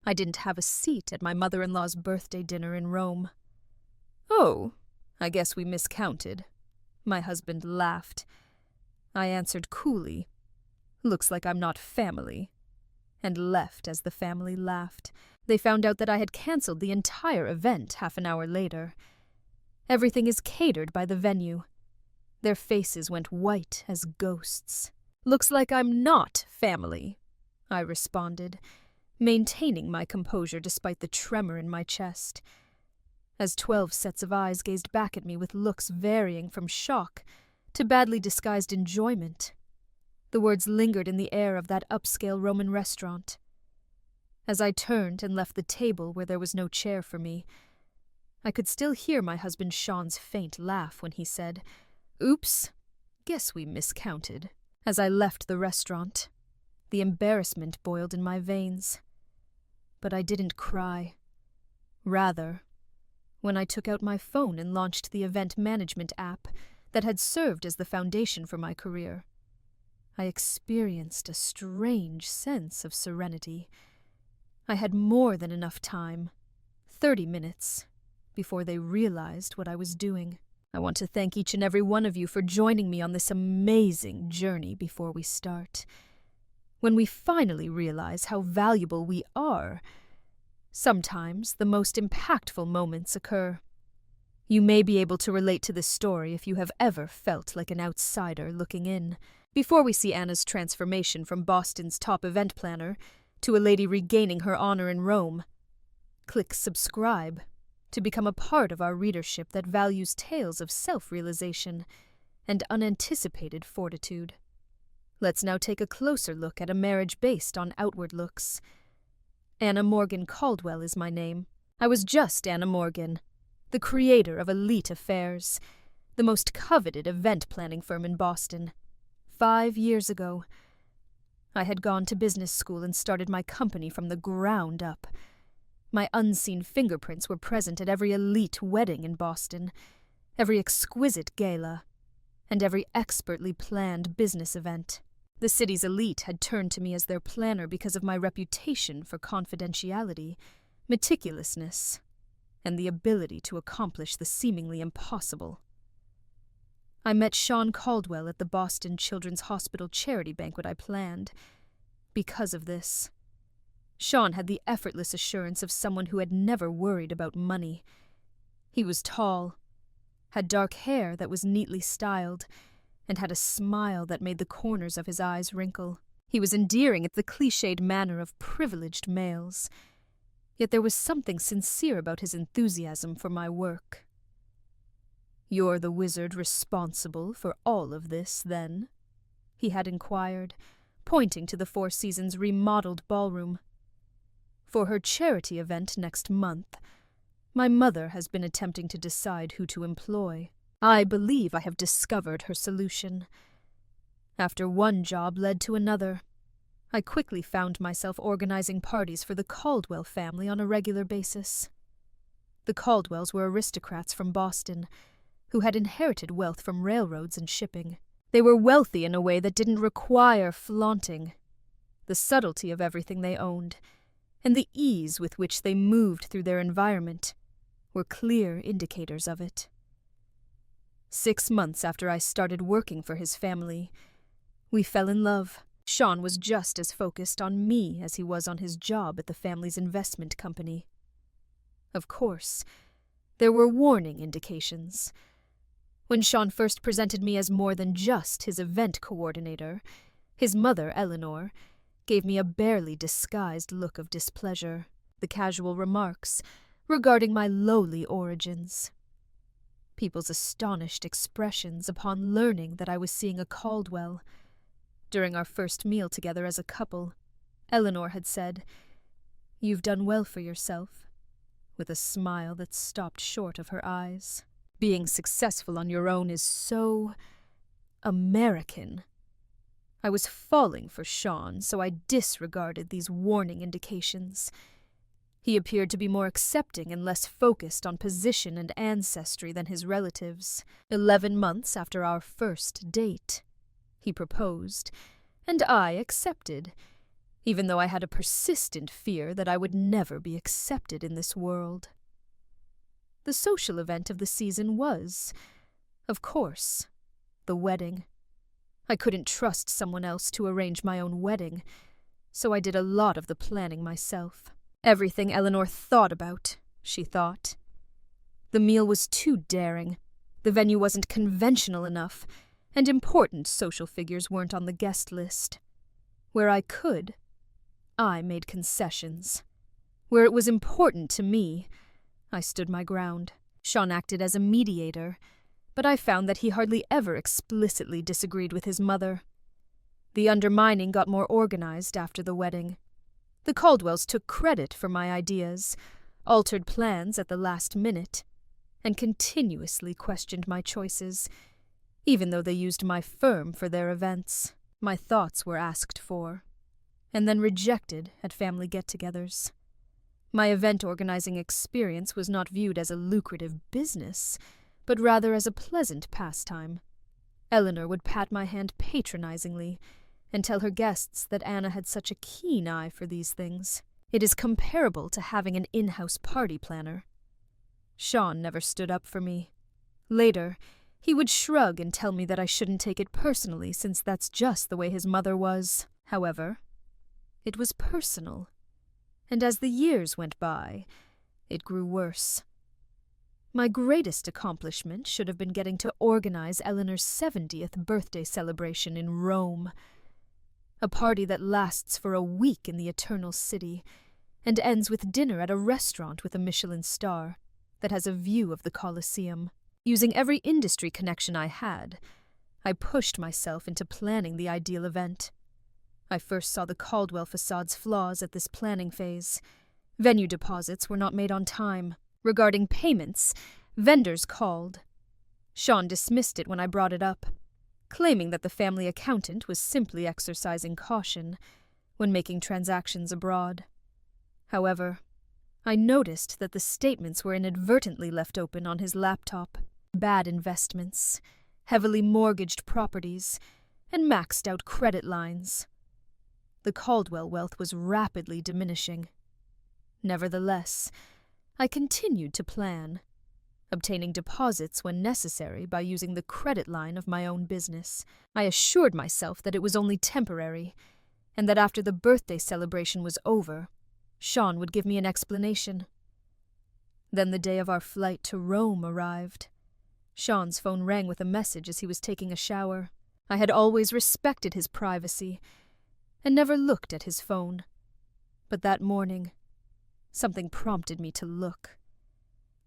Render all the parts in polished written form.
I didn't have a seat at my mother-in-law's birthday dinner in Rome. "Oh, I guess we miscounted." My husband laughed. I answered coolly, "Looks like I'm not family," and left as the family laughed. They found out that I had cancelled the entire event half an hour later. Everything is catered by the venue. Their faces went white as ghosts. "Looks like I'm not family," I responded, maintaining my composure despite the tremor in my chest. As 12 sets of eyes gazed back at me with looks varying from shock to badly disguised enjoyment, the words lingered in the air of that upscale Roman restaurant. As I turned and left the table where there was no chair for me, I could still hear my husband Sean's faint laugh when he said, "Oops, guess we miscounted." As I left the restaurant, the embarrassment boiled in my veins. But I didn't cry. Rather, when I took out my phone and launched the event management app that had served as the foundation for my career, I experienced a strange sense of serenity. I had more than enough time, 30 minutes, before they realized what I was doing. I want to thank each and every one of you for joining me on this amazing journey before we start. When we finally realize how valuable we are, sometimes the most impactful moments occur. You may be able to relate to this story if you have ever felt like an outsider looking in. Before we see Anna's transformation from Boston's top event planner to a lady regaining her honor in Rome, click subscribe to become a part of our readership that values tales of self-realization and unanticipated fortitude. Let's now take a closer look at a marriage based on outward looks. Anna Morgan Caldwell is my name. I was just Anna Morgan, the creator of Elite Affairs, the most coveted event planning firm in Boston. 5 years ago, I had gone to business school and started my company from the ground up. My unseen fingerprints were present at every elite wedding in Boston, every exquisite gala, and every expertly planned business event. The city's elite had turned to me as their planner because of my reputation for confidentiality, meticulousness, and the ability to accomplish the seemingly impossible. I met Sean Caldwell at the Boston Children's Hospital charity banquet I planned. Because of this, Sean had the effortless assurance of someone who had never worried about money. He was tall, had dark hair that was neatly styled, and had a smile that made the corners of his eyes wrinkle. He was endearing in the cliched manner of privileged males, yet there was something sincere about his enthusiasm for my work. "You're the wizard responsible for all of this, then?" he had inquired, pointing to the Four Seasons remodeled ballroom. "For her charity event next month, my mother has been attempting to decide who to employ. I believe I have discovered her solution. After one job led to another, I quickly found myself organizing parties for the Caldwell family on a regular basis. The Caldwells were aristocrats from Boston, who had inherited wealth from railroads and shipping. They were wealthy in a way that didn't require flaunting. The subtlety of everything they owned, and the ease with which they moved through their environment, were clear indicators of it. 6 months after I started working for his family, we fell in love. Sean was just as focused on me as he was on his job at the family's investment company. Of course, there were warning indications. When Sean first presented me as more than just his event coordinator, his mother, Eleanor, gave me a barely disguised look of displeasure. The casual remarks regarding my lowly origins. People's astonished expressions upon learning that I was seeing a Caldwell. During our first meal together as a couple, Eleanor had said, "You've done well for yourself," with a smile that stopped short of her eyes. "Being successful on your own is so American." I was falling for Sean, so I disregarded these warning indications. He appeared to be more accepting and less focused on position and ancestry than his relatives. 11 months after our first date, he proposed, and I accepted, even though I had a persistent fear that I would never be accepted in this world. The social event of the season was, of course, the wedding. I couldn't trust someone else to arrange my own wedding, so I did a lot of the planning myself. Everything Eleanor thought about, she thought. The meal was too daring, the venue wasn't conventional enough, and important social figures weren't on the guest list. Where I could, I made concessions. Where it was important to me, I stood my ground. Sean acted as a mediator, but I found that he hardly ever explicitly disagreed with his mother. The undermining got more organized after the wedding. The Caldwells took credit for my ideas, altered plans at the last minute, and continuously questioned my choices, even though they used my firm for their events. My thoughts were asked for, and then rejected at family get-togethers. My event organizing experience was not viewed as a lucrative business, but rather as a pleasant pastime. Eleanor would pat my hand patronizingly and tell her guests that Anna had such a keen eye for these things. It is comparable to having an in-house party planner. Sean never stood up for me. Later, he would shrug and tell me that I shouldn't take it personally since that's just the way his mother was. However, it was personal, and as the years went by, it grew worse. My greatest accomplishment should have been getting to organize Eleanor's 70th birthday celebration in Rome. A party that lasts for a week in the Eternal City and ends with dinner at a restaurant with a Michelin star that has a view of the Colosseum. Using every industry connection I had, I pushed myself into planning the ideal event. I first saw the Caldwell facade's flaws at this planning phase. Venue deposits were not made on time. Regarding payments, vendors called. Sean dismissed it when I brought it up, claiming that the family accountant was simply exercising caution when making transactions abroad. However, I noticed that the statements were inadvertently left open on his laptop. Bad investments, heavily mortgaged properties, and maxed-out credit lines. The Caldwell wealth was rapidly diminishing. Nevertheless, I continued to plan, obtaining deposits when necessary by using the credit line of my own business. I assured myself that it was only temporary, and that after the birthday celebration was over, Sean would give me an explanation. Then the day of our flight to Rome arrived. Sean's phone rang with a message as he was taking a shower. I had always respected his privacy and never looked at his phone. But that morning, something prompted me to look.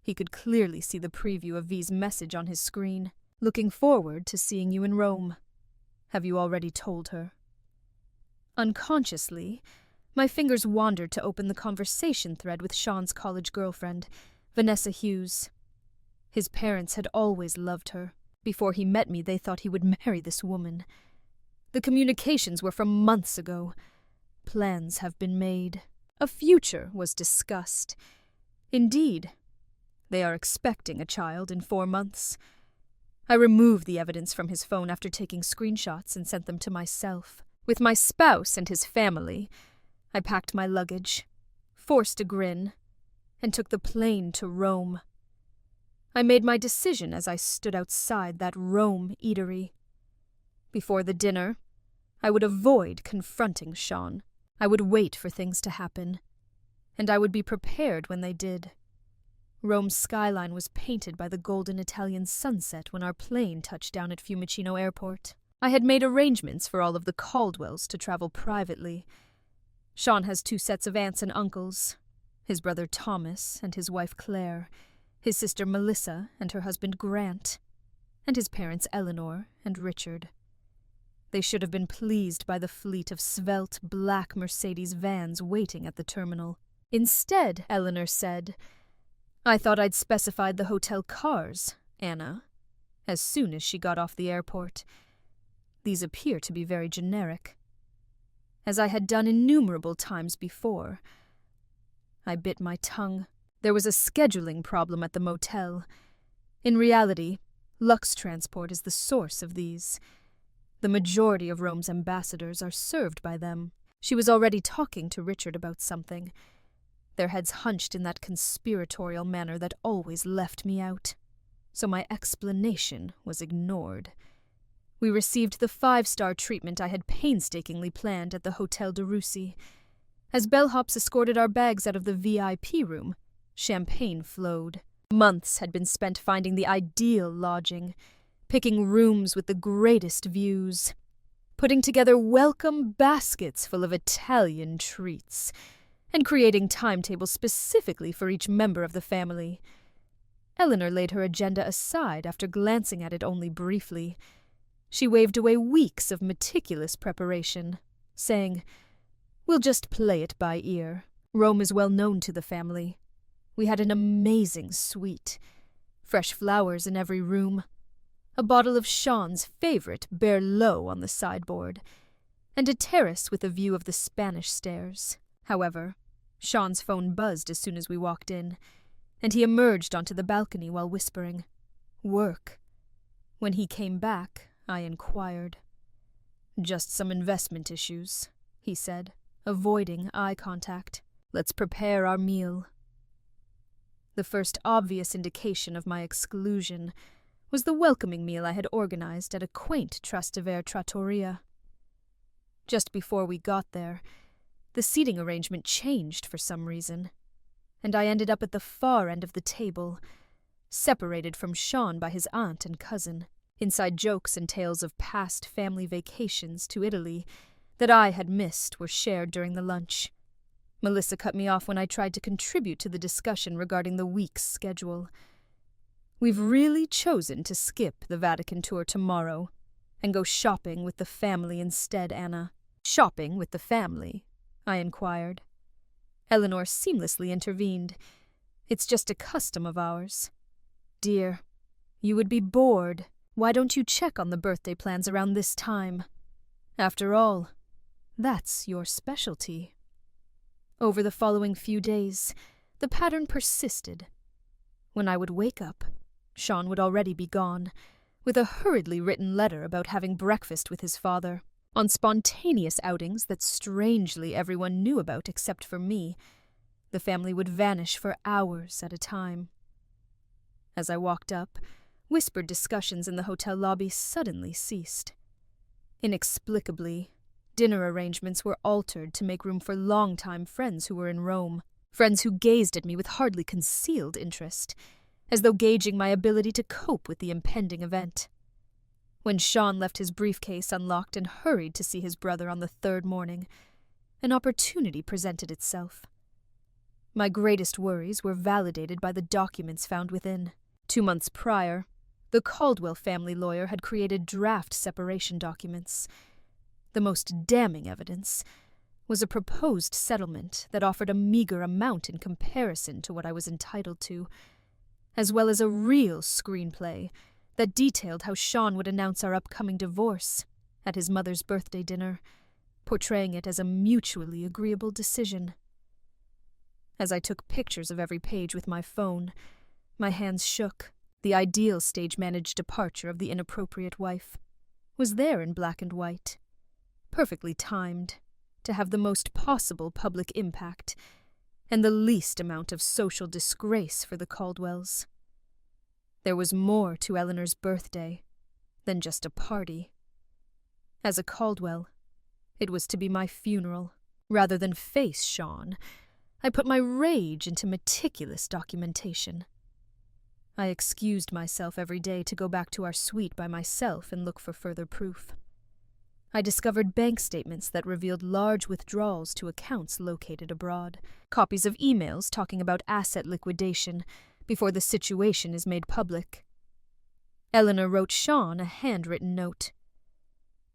He could clearly see the preview of V's message on his screen. Looking forward to seeing you in Rome. Have you already told her? Unconsciously, my fingers wandered to open the conversation thread with Sean's college girlfriend, Vanessa Hughes. His parents had always loved her. Before he met me, they thought he would marry this woman. The communications were from months ago. Plans have been made. A future was discussed. Indeed, they are expecting a child in 4 months. I removed the evidence from his phone after taking screenshots and sent them to myself. With my spouse and his family, I packed my luggage, forced a grin, and took the plane to Rome. I made my decision as I stood outside that Rome eatery. Before the dinner, I would avoid confronting Sean. I would wait for things to happen, and I would be prepared when they did. Rome's skyline was painted by the golden Italian sunset when our plane touched down at Fiumicino Airport. I had made arrangements for all of the Caldwells to travel privately. Sean has 2 sets of aunts and uncles, his brother Thomas and his wife Claire, his sister Melissa and her husband Grant, and his parents Eleanor and Richard. They should have been pleased by the fleet of svelte black Mercedes vans waiting at the terminal. Instead, Eleanor said, "I thought I'd specified the hotel cars, Anna," as soon as she got off the airport. These appear to be very generic. As I had done innumerable times before, I bit my tongue. There was a scheduling problem at the motel. In reality, Lux Transport is the source of these. The majority of Rome's ambassadors are served by them. She was already talking to Richard about something, their heads hunched in that conspiratorial manner that always left me out. So my explanation was ignored. We received the 5-star treatment I had painstakingly planned at the Hotel de Russie. As bellhops escorted our bags out of the VIP room, champagne flowed. Months had been spent finding the ideal lodging, picking rooms with the greatest views, putting together welcome baskets full of Italian treats, and creating timetables specifically for each member of the family. Eleanor laid her agenda aside after glancing at it only briefly. She waved away weeks of meticulous preparation, saying, "We'll just play it by ear. Rome is well known to the family. We had an amazing suite, fresh flowers in every room, a bottle of Sean's favorite Berlot on the sideboard, and a terrace with a view of the Spanish stairs." However, Sean's phone buzzed as soon as we walked in, and he emerged onto the balcony while whispering, "Work." When he came back, I inquired. "Just some investment issues," he said, avoiding eye contact. "Let's prepare our meal." The first obvious indication of my exclusion was the welcoming meal I had organized at a quaint Trastevere trattoria. Just before we got there, the seating arrangement changed for some reason, and I ended up at the far end of the table, separated from Sean by his aunt and cousin. Inside jokes and tales of past family vacations to Italy that I had missed were shared during the lunch. Melissa cut me off when I tried to contribute to the discussion regarding the week's schedule. "We've really chosen to skip the Vatican tour tomorrow and go shopping with the family instead, Anna." "Shopping with the family?" I inquired. Eleanor seamlessly intervened. "It's just a custom of ours." "Dear, you would be bored. Why don't you check on the birthday plans around this time? After all, that's your specialty." Over the following few days, the pattern persisted. When I would wake up, Sean would already be gone, with a hurriedly written letter about having breakfast with his father. On spontaneous outings that strangely everyone knew about except for me, the family would vanish for hours at a time. As I walked up, whispered discussions in the hotel lobby suddenly ceased. Inexplicably, dinner arrangements were altered to make room for longtime friends who were in Rome, friends who gazed at me with hardly concealed interest, as though gauging my ability to cope with the impending event. When Sean left his briefcase unlocked and hurried to see his brother on the 3rd morning, an opportunity presented itself. My greatest worries were validated by the documents found within. 2 months prior, the Caldwell family lawyer had created draft separation documents. The most damning evidence was a proposed settlement that offered a meager amount in comparison to what I was entitled to, as well as a real screenplay that detailed how Sean would announce our upcoming divorce at his mother's birthday dinner, portraying it as a mutually agreeable decision. As I took pictures of every page with my phone, my hands shook. The ideal stage-managed departure of the inappropriate wife was there in black and white, perfectly timed to have the most possible public impact and the least amount of social disgrace for the Caldwells. There was more to Eleanor's birthday than just a party. As a Caldwell, it was to be my funeral. Rather than face Sean, I put my rage into meticulous documentation. I excused myself every day to go back to our suite by myself and look for further proof. I discovered bank statements that revealed large withdrawals to accounts located abroad, copies of emails talking about asset liquidation before the situation is made public. Eleanor wrote Sean a handwritten note.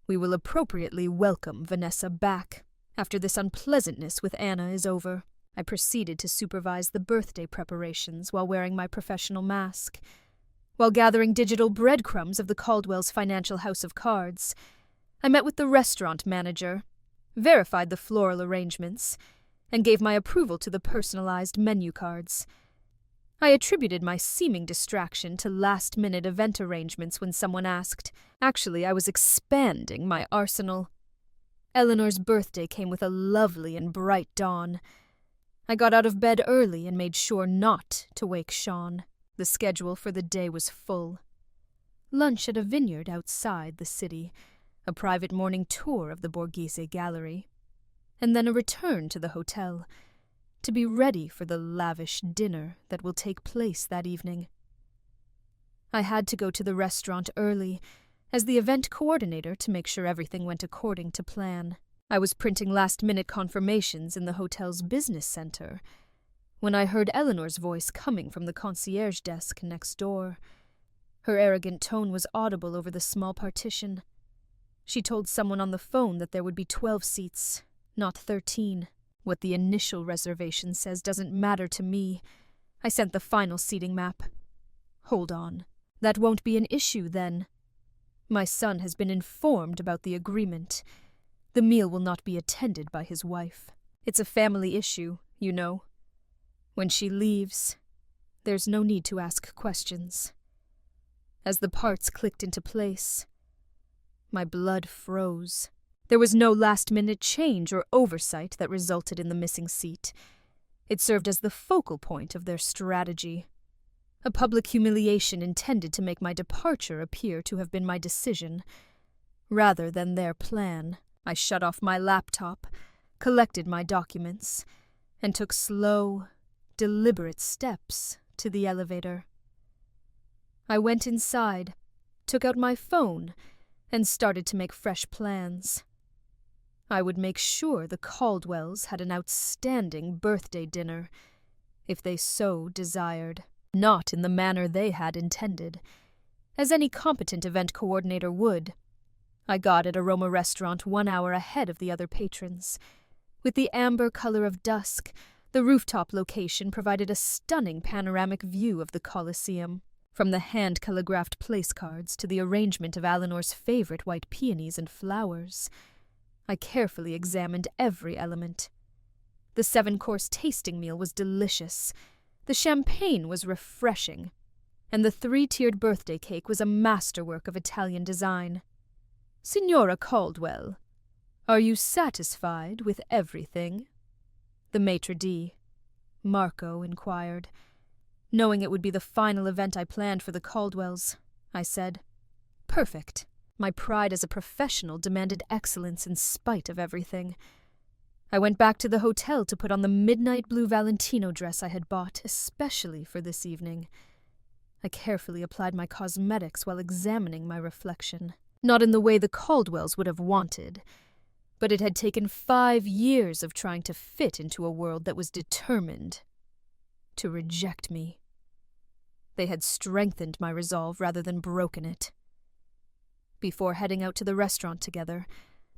"We will appropriately welcome Vanessa back after this unpleasantness with Anna is over." I proceeded to supervise the birthday preparations while wearing my professional mask, while gathering digital breadcrumbs of the Caldwell's financial house of cards. I met with the restaurant manager, verified the floral arrangements, and gave my approval to the personalized menu cards. I attributed my seeming distraction to last-minute event arrangements when someone asked. Actually, I was expanding my arsenal. Eleanor's birthday came with a lovely and bright dawn. I got out of bed early and made sure not to wake Sean. The schedule for the day was full. Lunch at a vineyard outside the city, a private morning tour of the Borghese Gallery, and then a return to the hotel, to be ready for the lavish dinner that will take place that evening. I had to go to the restaurant early, as the event coordinator, to make sure everything went according to plan. I was printing last-minute confirmations in the hotel's business center when I heard Eleanor's voice coming from the concierge desk next door. Her arrogant tone was audible over the small partition. She told someone on the phone that there would be 12 seats, not 13. What the initial reservation says doesn't matter to me. I sent the final seating map. Hold on. That won't be an issue, then. My son has been informed about the agreement. The meal will not be attended by his wife. It's a family issue, you know. When she leaves, there's no need to ask questions. As the parts clicked into place, my blood froze. There was no last-minute change or oversight that resulted in the missing seat. It served as the focal point of their strategy. A public humiliation intended to make my departure appear to have been my decision, rather than their plan. I shut off my laptop, collected my documents, and took slow, deliberate steps to the elevator. I went inside, took out my phone, and started to make fresh plans. I would make sure the Caldwells had an outstanding birthday dinner, if they so desired. Not in the manner they had intended, as any competent event coordinator would. I got at a Roma restaurant 1 hour ahead of the other patrons. With the amber color of dusk, the rooftop location provided a stunning panoramic view of the Colosseum. From the hand-calligraphed place cards to the arrangement of Eleanor's favorite white peonies and flowers, I carefully examined every element. The 7-course tasting meal was delicious. The champagne was refreshing, and the 3-tiered birthday cake was a masterwork of Italian design. Signora Caldwell, are you satisfied with everything? The maitre d', Marco, inquired. Knowing it would be the final event I planned for the Caldwells, I said, "Perfect." My pride as a professional demanded excellence in spite of everything. I went back to the hotel to put on the midnight blue Valentino dress I had bought especially for this evening. I carefully applied my cosmetics while examining my reflection. Not in the way the Caldwells would have wanted, but it had taken 5 years of trying to fit into a world that was determined to reject me. They had strengthened my resolve rather than broken it. Before heading out to the restaurant together,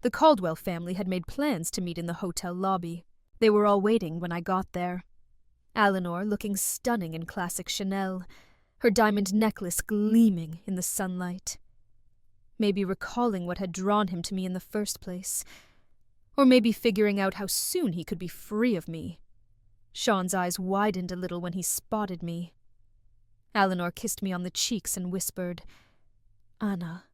the Caldwell family had made plans to meet in the hotel lobby. They were all waiting when I got there. Eleanor looking stunning in classic Chanel, her diamond necklace gleaming in the sunlight. Maybe recalling what had drawn him to me in the first place, or maybe figuring out how soon he could be free of me. Sean's eyes widened a little when he spotted me. Eleanor kissed me on the cheeks and whispered, "Anna,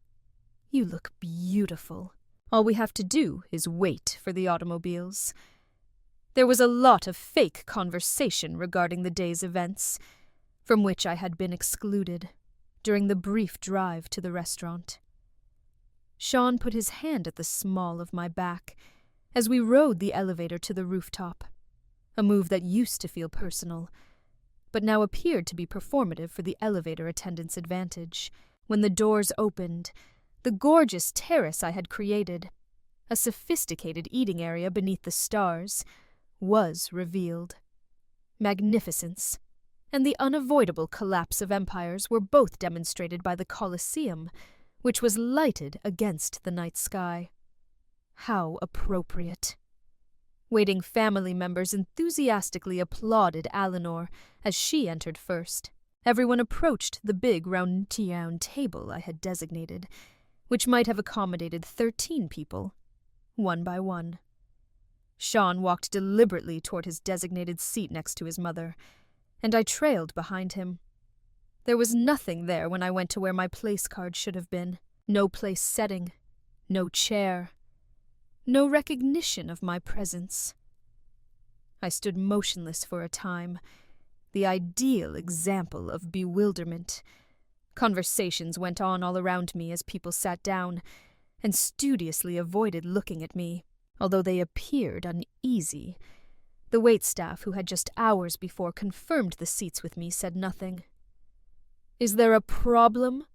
you look beautiful. All we have to do is wait for the automobiles." There was a lot of fake conversation regarding the day's events, from which I had been excluded during the brief drive to the restaurant. Sean put his hand at the small of my back as we rode the elevator to the rooftop, a move that used to feel personal, but now appeared to be performative for the elevator attendant's advantage. When the doors opened, the gorgeous terrace I had created, a sophisticated eating area beneath the stars, was revealed. Magnificence and the unavoidable collapse of empires were both demonstrated by the Colosseum, which was lighted against the night sky. How appropriate. Waiting family members enthusiastically applauded Eleanor as she entered first. Everyone approached the big round table I had designated, which might have accommodated 13 people, one by one. Sean walked deliberately toward his designated seat next to his mother, and I trailed behind him. There was nothing there when I went to where my place card should have been. No place setting, no chair, no recognition of my presence. I stood motionless for a time, the ideal example of bewilderment. Conversations went on all around me as people sat down, and studiously avoided looking at me, although they appeared uneasy. The waitstaff, who had just hours before confirmed the seats with me, said nothing. "Is there a problem?"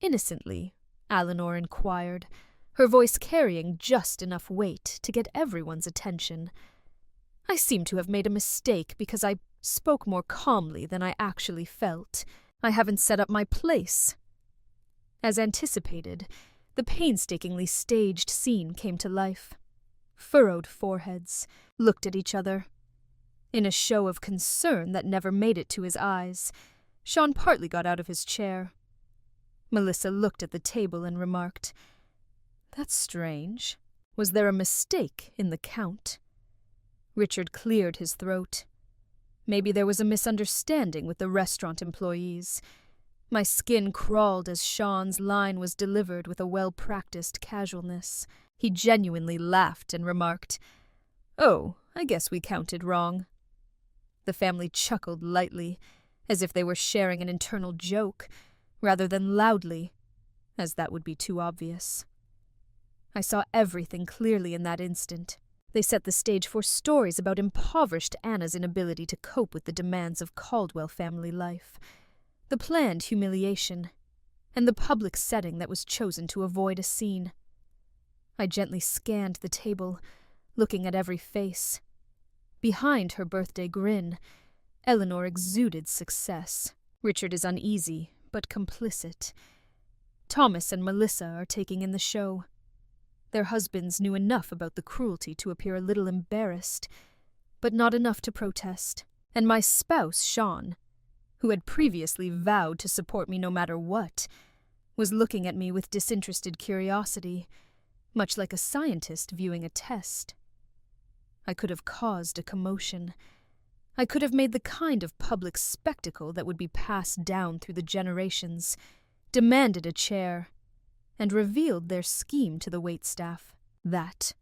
Innocently, Eleanor inquired, her voice carrying just enough weight to get everyone's attention. I seemed to have made a mistake because I spoke more calmly than I actually felt. "I haven't set up my place." As anticipated, the painstakingly staged scene came to life. Furrowed foreheads looked at each other. In a show of concern that never made it to his eyes, Sean partly got out of his chair. Melissa looked at the table and remarked, "That's strange. Was there a mistake in the count?" Richard cleared his throat. Maybe there was a misunderstanding with the restaurant employees. My skin crawled as Sean's line was delivered with a well-practiced casualness. He genuinely laughed and remarked, "Oh, I guess we counted wrong." The family chuckled lightly, as if they were sharing an internal joke, rather than loudly, as that would be too obvious. I saw everything clearly in that instant. They set the stage for stories about impoverished Anna's inability to cope with the demands of Caldwell family life, the planned humiliation, and the public setting that was chosen to avoid a scene. I gently scanned the table, looking at every face. Behind her birthday grin, Eleanor exuded success. Richard is uneasy, but complicit. Thomas and Melissa are taking in the show. Their husbands knew enough about the cruelty to appear a little embarrassed, but not enough to protest. And my spouse, Sean, who had previously vowed to support me no matter what, was looking at me with disinterested curiosity, much like a scientist viewing a test. I could have caused a commotion. I could have made the kind of public spectacle that would be passed down through the generations, demanded a chair, and revealed their scheme to the waitstaff. That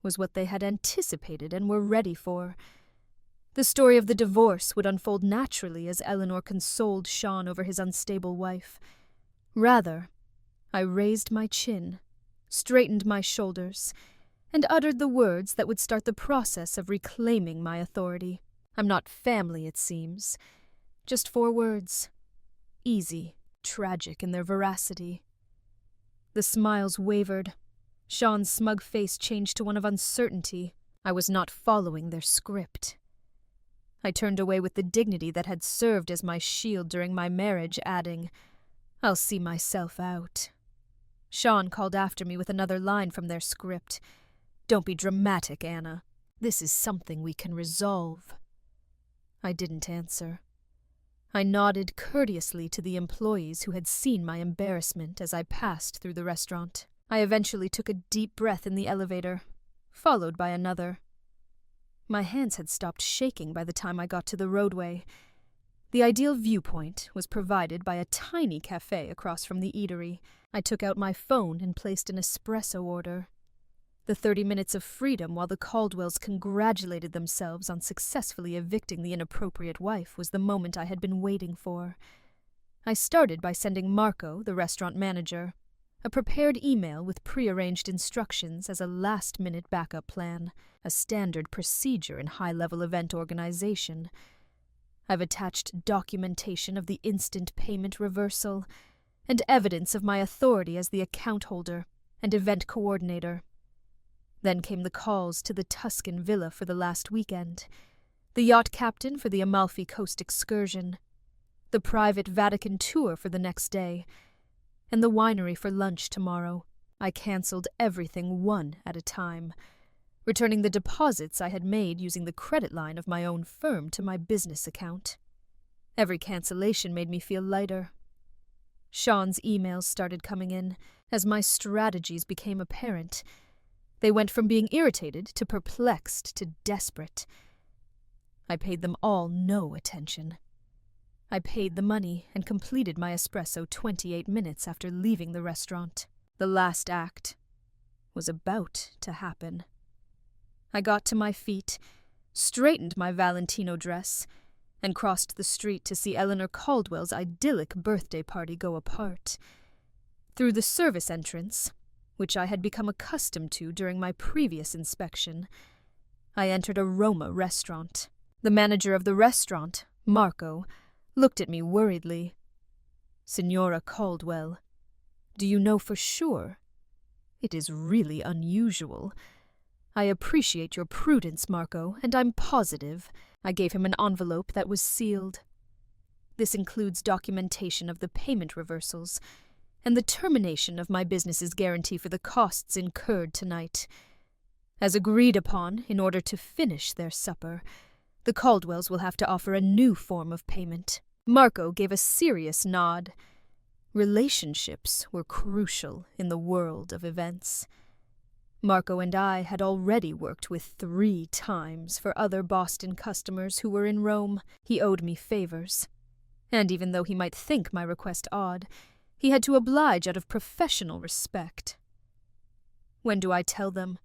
was what they had anticipated and were ready for. The story of the divorce would unfold naturally as Eleanor consoled Sean over his unstable wife. Rather, I raised my chin, straightened my shoulders, and uttered the words that would start the process of reclaiming my authority. I'm not family, it seems. Just 4 words. Easy, tragic in their veracity. The smiles wavered. Sean's smug face changed to one of uncertainty. I was not following their script. I turned away with the dignity that had served as my shield during my marriage, adding, "I'll see myself out." Sean called after me with another line from their script. "Don't be dramatic, Anna. This is something we can resolve." I didn't answer. I nodded courteously to the employees who had seen my embarrassment as I passed through the restaurant. I eventually took a deep breath in the elevator, followed by another. My hands had stopped shaking by the time I got to the roadway. The ideal viewpoint was provided by a tiny cafe across from the eatery. I took out my phone and placed an espresso order. The 30 minutes of freedom while the Caldwells congratulated themselves on successfully evicting the inappropriate wife was the moment I had been waiting for. I started by sending Marco, the restaurant manager, a prepared email with prearranged instructions as a last-minute backup plan, a standard procedure in high-level event organization. I've attached documentation of the instant payment reversal and evidence of my authority as the account holder and event coordinator. Then came the calls to the Tuscan villa for the last weekend, the yacht captain for the Amalfi Coast excursion, the private Vatican tour for the next day, and the winery for lunch tomorrow. I cancelled everything one at a time, returning the deposits I had made using the credit line of my own firm to my business account. Every cancellation made me feel lighter. Sean's emails started coming in as my strategies became apparent. They went from being irritated to perplexed to desperate. I paid them all no attention. I paid the money and completed my espresso 28 minutes after leaving the restaurant. The last act was about to happen. I got to my feet, straightened my Valentino dress, and crossed the street to see Eleanor Caldwell's idyllic birthday party go apart. Through the service entrance, which I had become accustomed to during my previous inspection, I entered a Roma restaurant. The manager of the restaurant, Marco, looked at me worriedly. "Signora Caldwell, do you know for sure? It is really unusual. I appreciate your prudence, Marco, and I'm positive." I gave him an envelope that was sealed. "This includes documentation of the payment reversals and the termination of my business's guarantee for the costs incurred tonight. As agreed upon, in order to finish their supper, the Caldwells will have to offer a new form of payment." Marco gave a serious nod. Relationships were crucial in the world of events. Marco and I had already worked with 3 times for other Boston customers who were in Rome. He owed me favors. And even though he might think my request odd, he had to oblige out of professional respect. "When do I tell them?"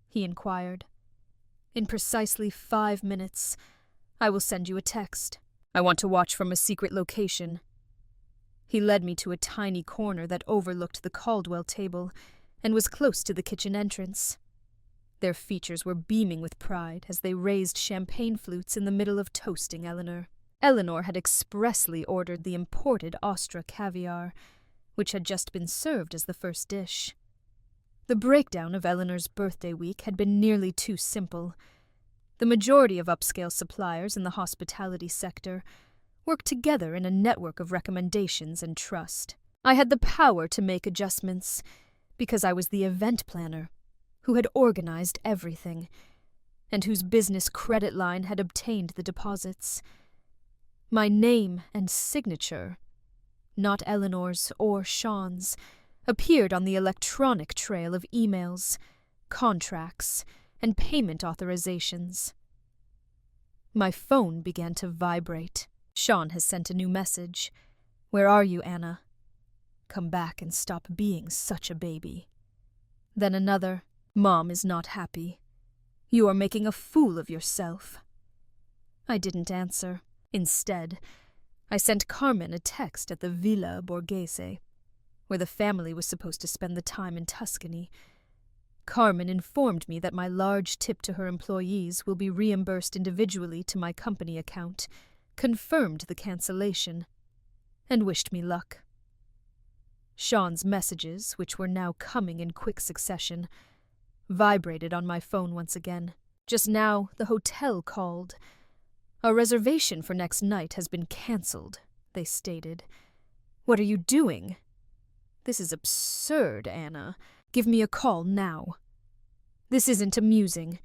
he inquired. "In precisely 5 minutes. I will send you a text. I want to watch from a secret location." He led me to a tiny corner that overlooked the Caldwell table and was close to the kitchen entrance. Their features were beaming with pride as they raised champagne flutes in the middle of toasting Eleanor. Eleanor had expressly ordered the imported Ostra caviar, which had just been served as the first dish. The breakdown of Eleanor's birthday week had been nearly too simple. The majority of upscale suppliers in the hospitality sector worked together in a network of recommendations and trust. I had the power to make adjustments, because I was the event planner, who had organized everything, and whose business credit line had obtained the deposits. My name and signature, not Eleanor's or Sean's, appeared on the electronic trail of emails, contracts, and payment authorizations. My phone began to vibrate. "Sean has sent a new message. Where are you, Anna? Come back and stop being such a baby." Then another. "Mom is not happy. You are making a fool of yourself." I didn't answer. Instead, I sent Carmen a text at the Villa Borghese, where the family was supposed to spend the time in Tuscany. Carmen informed me that my large tip to her employees will be reimbursed individually to my company account, confirmed the cancellation, and wished me luck. Sean's messages, which were now coming in quick succession, vibrated on my phone once again. Just now, the hotel called. "Our reservation for next night has been cancelled," they stated. "What are you doing?" "This is absurd, Anna. Give me a call now." "This isn't amusing.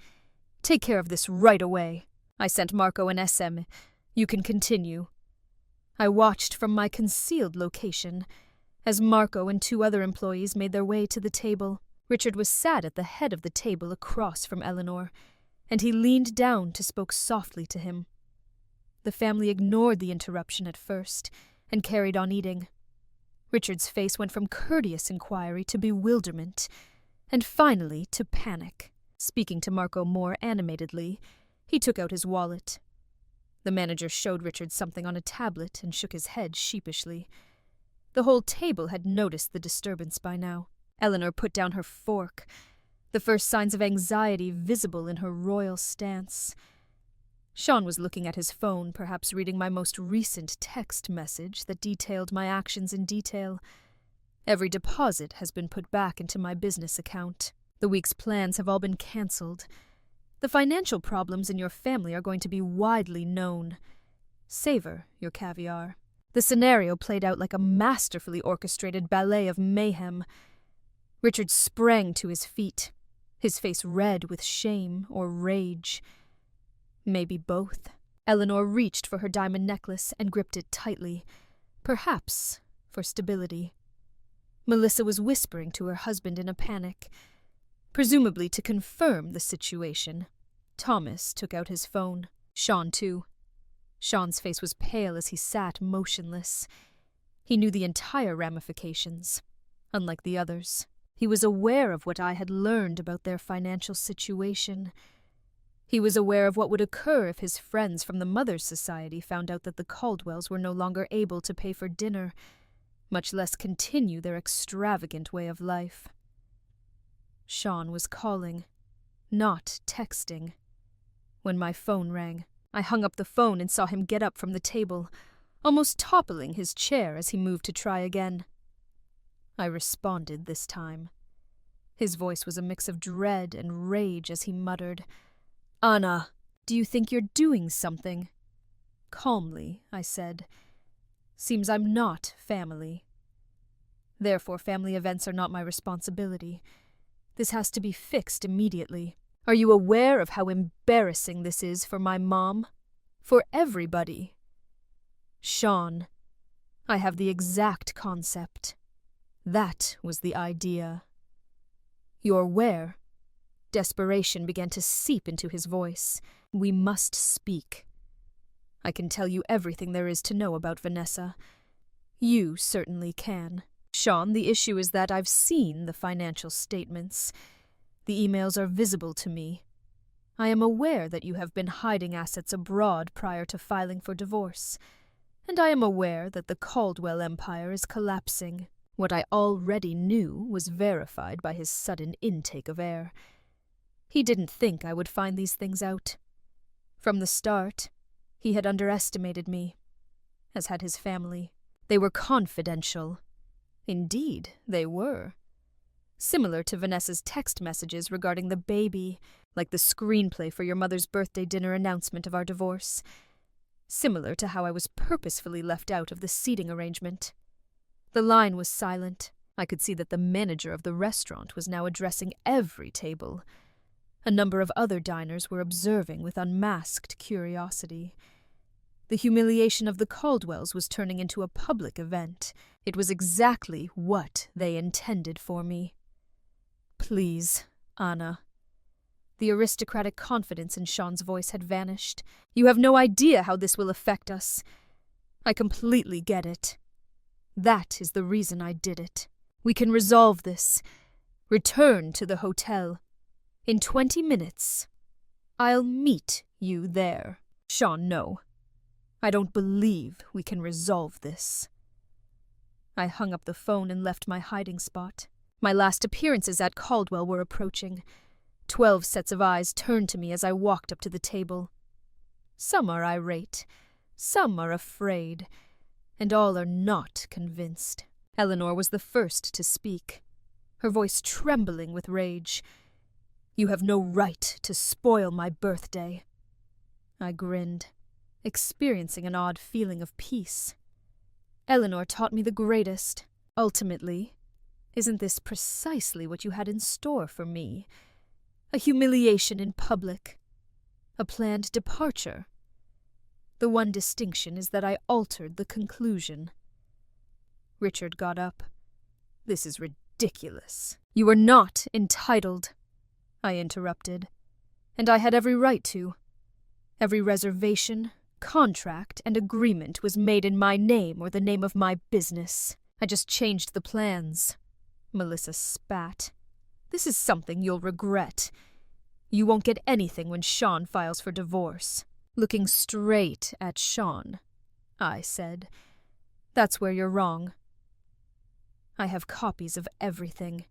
Take care of this right away." I sent Marco an SM. "You can continue." I watched from my concealed location as Marco and 2 other employees made their way to the table. Richard was sat at the head of the table across from Eleanor, and he leaned down to speak softly to him. The family ignored the interruption at first and carried on eating. Richard's face went from courteous inquiry to bewilderment, and finally to panic. Speaking to Marco more animatedly, he took out his wallet. The manager showed Richard something on a tablet and shook his head sheepishly. The whole table had noticed the disturbance by now. Eleanor put down her fork, the first signs of anxiety visible in her royal stance. Sean was looking at his phone, perhaps reading my most recent text message that detailed my actions in detail. "Every deposit has been put back into my business account. The week's plans have all been cancelled. The financial problems in your family are going to be widely known. Savor your caviar." The scenario played out like a masterfully orchestrated ballet of mayhem. Richard sprang to his feet, his face red with shame or rage. Maybe both. Eleanor reached for her diamond necklace and gripped it tightly, perhaps for stability. Melissa was whispering to her husband in a panic, presumably to confirm the situation. Thomas took out his phone. Sean, too. Sean's face was pale as he sat motionless. He knew the entire ramifications, unlike the others. He was aware of what I had learned about their financial situation. He was aware of what would occur if his friends from the Mothers' Society found out that the Caldwells were no longer able to pay for dinner, much less continue their extravagant way of life. Sean was calling, not texting. When my phone rang, I hung up the phone and saw him get up from the table, almost toppling his chair as he moved to try again. I responded this time. His voice was a mix of dread and rage as he muttered, "Anna, do you think you're doing something?" Calmly, I said, "Seems I'm not family. Therefore, family events are not my responsibility. This has to be fixed immediately. Are you aware of how embarrassing this is for my mom? For everybody?" "Sean, I have the exact concept. That was the idea." "You're where?" Desperation began to seep into his voice. "We must speak. I can tell you everything there is to know about Vanessa. You certainly can. Sean, the issue is that I've seen the financial statements. The emails are visible to me. I am aware that you have been hiding assets abroad prior to filing for divorce, and I am aware that the Caldwell empire is collapsing. What I already knew was verified by his sudden intake of air. He didn't think I would find these things out. From the start, he had underestimated me, as had his family. They were confidential. Indeed, they were. Similar to Vanessa's text messages regarding the baby, like the screenplay for your mother's birthday dinner announcement of our divorce. Similar to how I was purposefully left out of the seating arrangement. The line was silent. I could see that the manager of the restaurant was now addressing every table. A number of other diners were observing with unmasked curiosity. The humiliation of the Caldwells was turning into a public event. It was exactly what they intended for me. "Please, Anna." The aristocratic confidence in Sean's voice had vanished. "You have no idea how this will affect us. I completely get it. That is the reason I did it. We can resolve this. Return to the hotel. In 20 minutes. I'll meet you there." "Sean, no. I don't believe we can resolve this." I hung up the phone and left my hiding spot. My last appearances at Caldwell were approaching. 12 sets of eyes turned to me as I walked up to the table. Some are irate, some are afraid, and all are not convinced. Eleanor was the first to speak, her voice trembling with rage. "You have no right to spoil my birthday." I grinned, experiencing an odd feeling of peace. "Eleanor taught me the greatest. Ultimately, isn't this precisely what you had in store for me? A humiliation in public. A planned departure. The one distinction is that I altered the conclusion." Richard got up. "This is ridiculous." "You are not entitled," I interrupted. "And I had every right to. Every reservation, contract, and agreement was made in my name or the name of my business. I just changed the plans." Melissa spat. "This is something you'll regret. You won't get anything when Sean files for divorce." Looking straight at Sean, I said, "That's where you're wrong. I have copies of everything,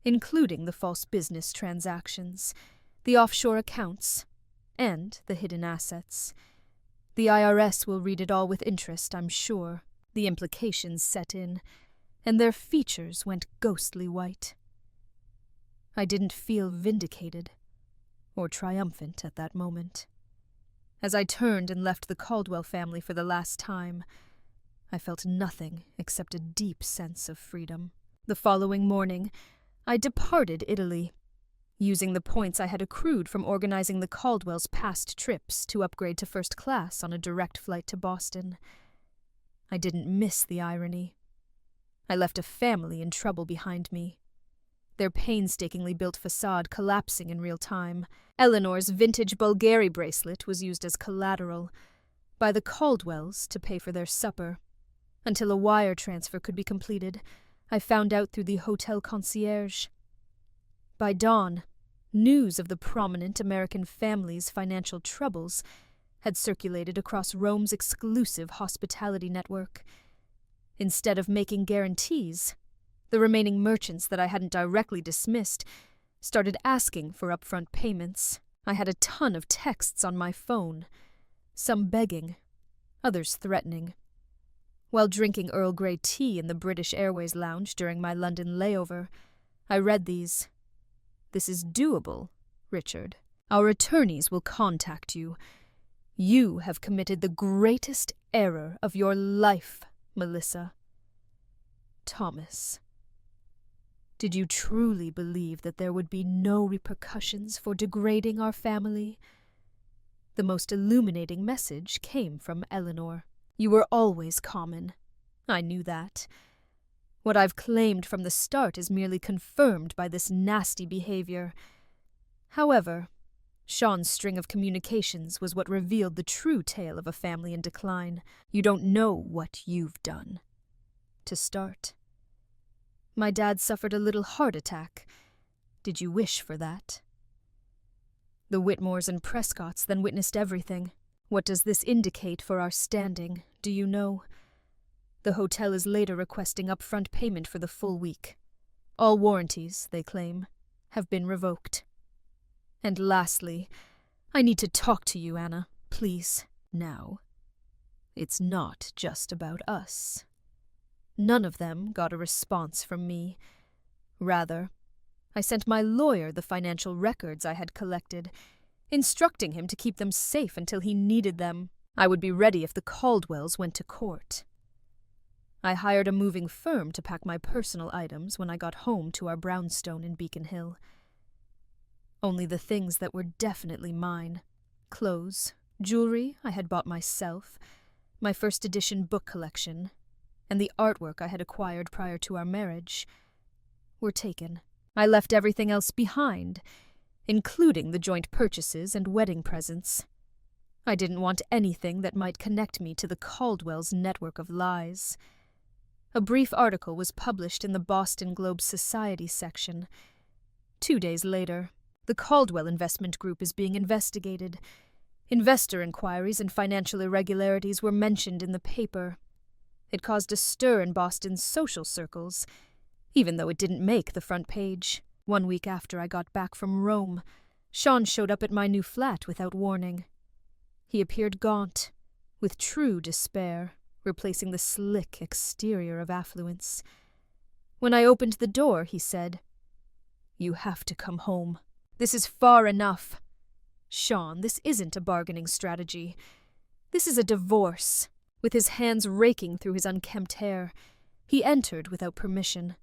including the false business transactions, the offshore accounts, and the hidden assets. The IRS will read it all with interest, I'm sure." The implications set in, and their features went ghostly white. I didn't feel vindicated or triumphant at that moment. As I turned and left the Caldwell family for the last time, I felt nothing except a deep sense of freedom. The following morning, I departed Italy, using the points I had accrued from organizing the Caldwells' past trips to upgrade to first class on a direct flight to Boston. I didn't miss the irony. I left a family in trouble behind me, their painstakingly built facade collapsing in real time. Eleanor's vintage Bulgari bracelet was used as collateral by the Caldwells to pay for their supper. Until a wire transfer could be completed, I found out through the hotel concierge. By dawn, news of the prominent American family's financial troubles had circulated across Rome's exclusive hospitality network. Instead of making guarantees, the remaining merchants that I hadn't directly dismissed started asking for upfront payments. I had a ton of texts on my phone, some begging, others threatening. While drinking Earl Grey tea in the British Airways lounge during my London layover, I read these. "This is doable, Richard. Our attorneys will contact you. You have committed the greatest error of your life, Melissa. Thomas." Did you truly believe that there would be no repercussions for degrading our family? The most illuminating message came from Eleanor. You were always common. I knew that. What I've claimed from the start is merely confirmed by this nasty behavior. However, Sean's string of communications was what revealed the true tale of a family in decline. You don't know what you've done. To start, my dad suffered a little heart attack. Did you wish for that? The Whitmores and Prescotts then witnessed everything. What does this indicate for our standing, do you know? The hotel is later requesting upfront payment for the full week. All warranties, they claim, have been revoked. And lastly, I need to talk to you, Anna, please, now. It's not just about us. None of them got a response from me. Rather, I sent my lawyer the financial records I had collected, instructing him to keep them safe until he needed them. I would be ready if the Caldwells went to court. I hired a moving firm to pack my personal items when I got home to our brownstone in Beacon Hill. Only the things that were definitely mine, clothes, jewelry I had bought myself, my first edition book collection, and the artwork I had acquired prior to our marriage, were taken. I left everything else behind, including the joint purchases and wedding presents. I didn't want anything that might connect me to the Caldwells' network of lies. A brief article was published in the Boston Globe Society section. 2 days later, the Caldwell Investment Group is being investigated. Investor inquiries and financial irregularities were mentioned in the paper. It caused a stir in Boston's social circles, even though it didn't make the front page. 1 week after I got back from Rome, Sean showed up at my new flat without warning. He appeared gaunt, with true despair, replacing the slick exterior of affluence. When I opened the door, he said, "You have to come home. This is far enough. Sean, this isn't a bargaining strategy. This is a divorce." With his hands raking through his unkempt hair, he entered without permission.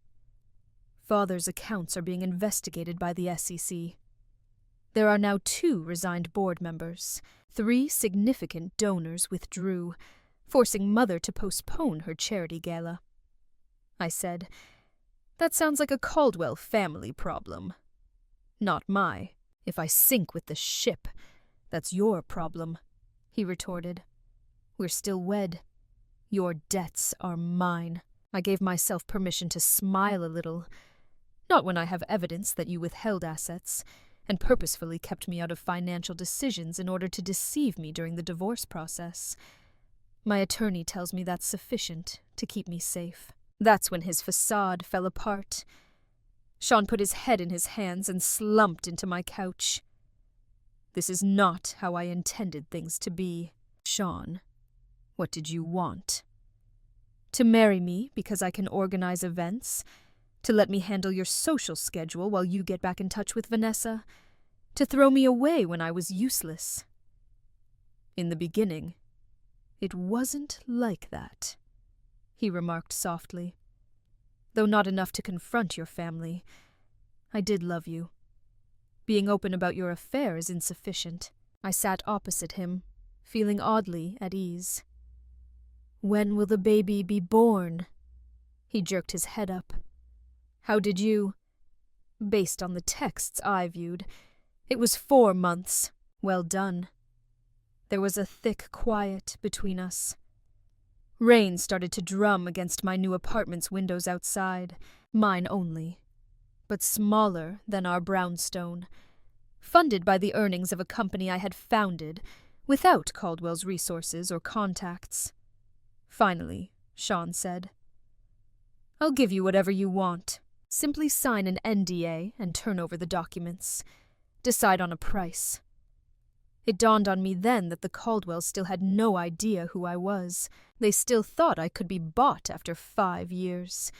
Father's accounts are being investigated by the SEC. There are now 2 resigned board members. 3 significant donors withdrew, forcing Mother to postpone her charity gala. I said, "That sounds like a Caldwell family problem." "Not my. If I sink with the ship, that's your problem," he retorted. "We're still wed. Your debts are mine." I gave myself permission to smile a little. Not when I have evidence that you withheld assets and purposefully kept me out of financial decisions in order to deceive me during the divorce process. My attorney tells me that's sufficient to keep me safe. That's when his facade fell apart. Sean put his head in his hands and slumped into my couch. "This is not how I intended things to be. Sean, what did you want? To marry me because I can organize events? To let me handle your social schedule while you get back in touch with Vanessa? To throw me away when I was useless?" "In the beginning, it wasn't like that," he remarked softly. "Though not enough to confront your family, I did love you. Being open about your affair is insufficient." I sat opposite him, feeling oddly at ease. "When will the baby be born?" He jerked his head up. "How did you—" "Based on the texts I viewed, it was 4 months. Well done." There was a thick quiet between us. Rain started to drum against my new apartment's windows outside, mine only, but smaller than our brownstone, funded by the earnings of a company I had founded without Caldwell's resources or contacts. Finally, Sean said, "I'll give you whatever you want. Simply sign an NDA and turn over the documents. Decide on a price." It dawned on me then that the Caldwells still had no idea who I was. They still thought I could be bought after 5 years.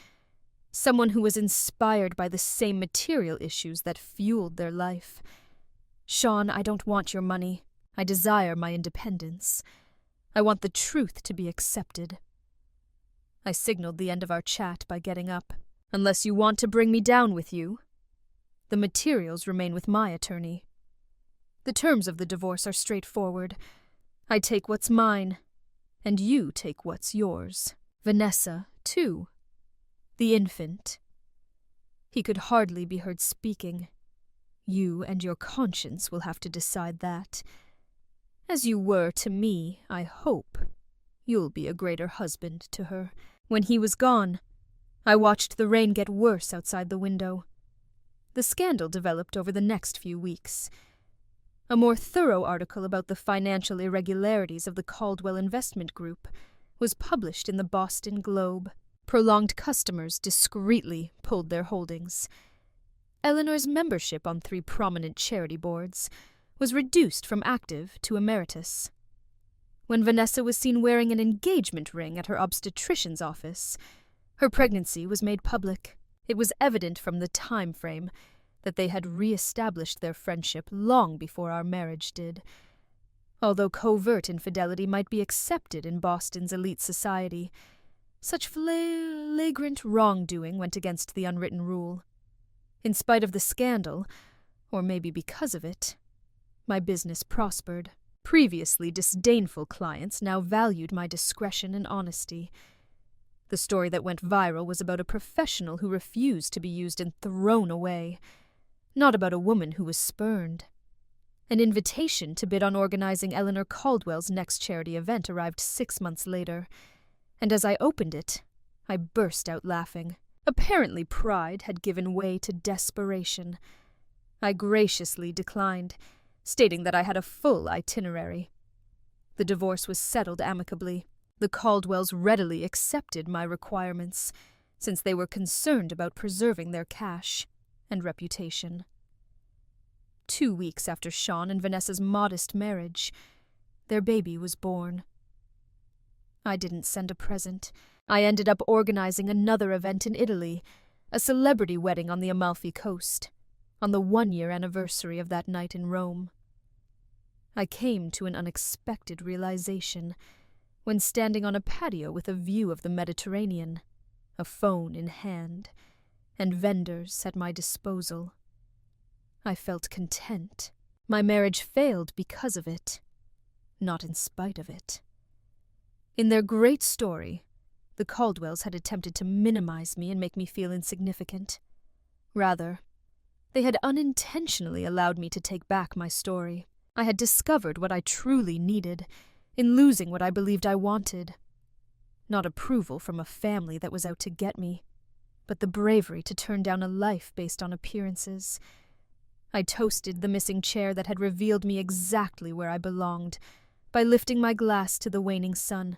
Someone who was inspired by the same material issues that fueled their life. "Sean, I don't want your money. I desire my independence. I want the truth to be accepted." I signaled the end of our chat by getting up. "Unless you want to bring me down with you. The materials remain with my attorney. The terms of the divorce are straightforward. I take what's mine, and you take what's yours. Vanessa, too. The infant." He could hardly be heard speaking. "You and your conscience will have to decide that. As you were to me, I hope. You'll be a greater husband to her." When he was gone, I watched the rain get worse outside the window. The scandal developed over the next few weeks. A more thorough article about the financial irregularities of the Caldwell Investment Group was published in the Boston Globe. Prolonged customers discreetly pulled their holdings. Eleanor's membership on 3 prominent charity boards was reduced from active to emeritus. When Vanessa was seen wearing an engagement ring at her obstetrician's office, her pregnancy was made public. It was evident from the time frame that they had re-established their friendship long before our marriage did. Although covert infidelity might be accepted in Boston's elite society, such flagrant wrongdoing went against the unwritten rule. In spite of the scandal, or maybe because of it, my business prospered. Previously disdainful clients now valued my discretion and honesty. The story that went viral was about a professional who refused to be used and thrown away, not about a woman who was spurned. An invitation to bid on organizing Eleanor Caldwell's next charity event arrived 6 months later, and as I opened it, I burst out laughing. Apparently pride had given way to desperation. I graciously declined, stating that I had a full itinerary. The divorce was settled amicably. The Caldwells readily accepted my requirements, since they were concerned about preserving their cash and reputation. 2 weeks after Sean and Vanessa's modest marriage, their baby was born. I didn't send a present. I ended up organizing another event in Italy, a celebrity wedding on the Amalfi Coast, on the 1-year anniversary of that night in Rome. I came to an unexpected realization when standing on a patio with a view of the Mediterranean, a phone in hand, and vendors at my disposal. I felt content. My marriage failed because of it, not in spite of it. In their great story, the Caldwells had attempted to minimize me and make me feel insignificant. Rather, they had unintentionally allowed me to take back my story. I had discovered what I truly needed in losing what I believed I wanted. Not approval from a family that was out to get me, but the bravery to turn down a life based on appearances. I toasted the missing chair that had revealed me exactly where I belonged by lifting my glass to the waning sun.